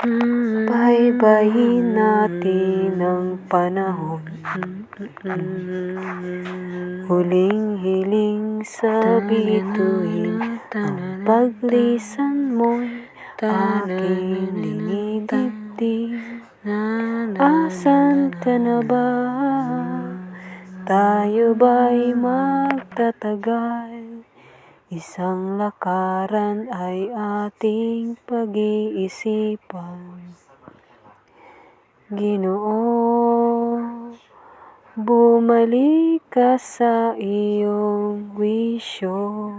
Baybayin natin ang panahon, huling hiling sa bituin, ang paglisan mo'y aking dinidibdib. Asan ka na ba? Tayo ba'y magtatagal? Isang lakaran ay ating pag-iisipan. Ginoo, bumalik ka sa iyong wisyo.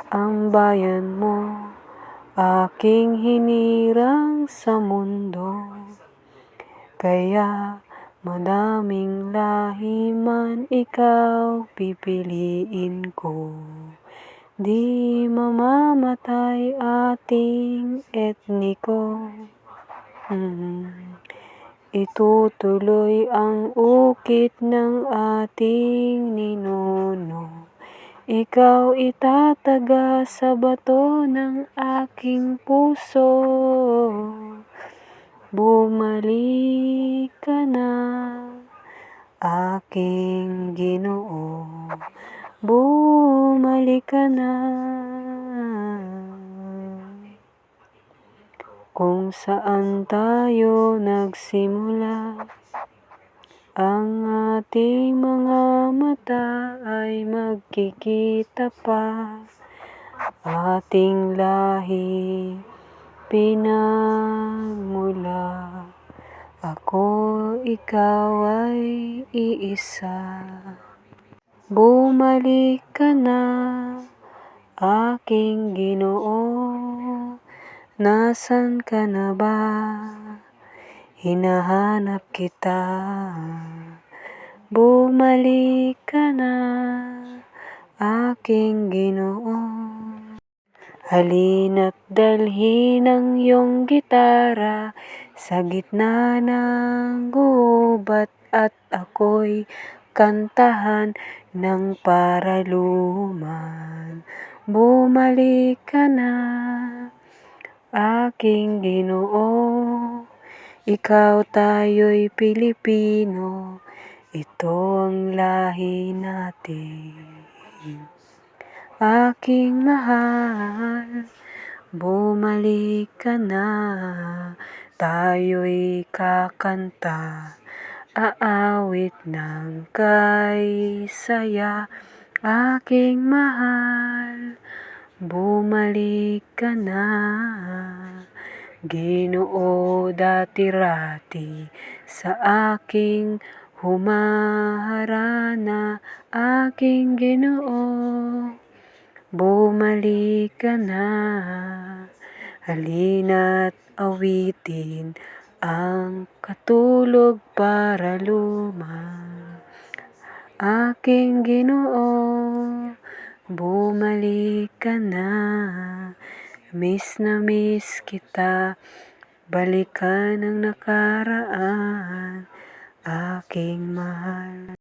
Ang bayan mo, aking hinirang sa mundo. Kaya madaming lahi man ikaw pipiliin ko. Di mamamatay ating etniko. Itutuloy ang ukit ng ating ninuno. Ikaw itataga sa bato ng aking puso. Bumalik ka na, aking Ginoo. Bumalik ka na. Kung saan tayo nagsimula, ang ating mga mata ay magkikita pa. Ating lahi pinagmula, ako, ikaw ay iisa. Bumalik ka na, aking Ginoo. Nasaan ka na ba? Hinahanap kita. Bumalik ka na, aking Ginoo. Halina't dalhin ang iyong gitara sa gitna ng gubat at ako'y kantahan ng paraluman. Bumalik ka na, aking Ginoo. Ikaw, tayo'y Pilipino, ito ang lahi natin. Aking mahal, bumalik ka na, tayo'y kakanta, aawit ng kay saya. Aking mahal, bumalik ka na, Ginoo dati-rati sa aking humaharana. Aking Ginoo, bumalik ka na, halina't awitin ang katulog paraluman. Aking Ginoo, bumalik ka na, miss na miss kita, balikan ang nakaraan, aking mahal.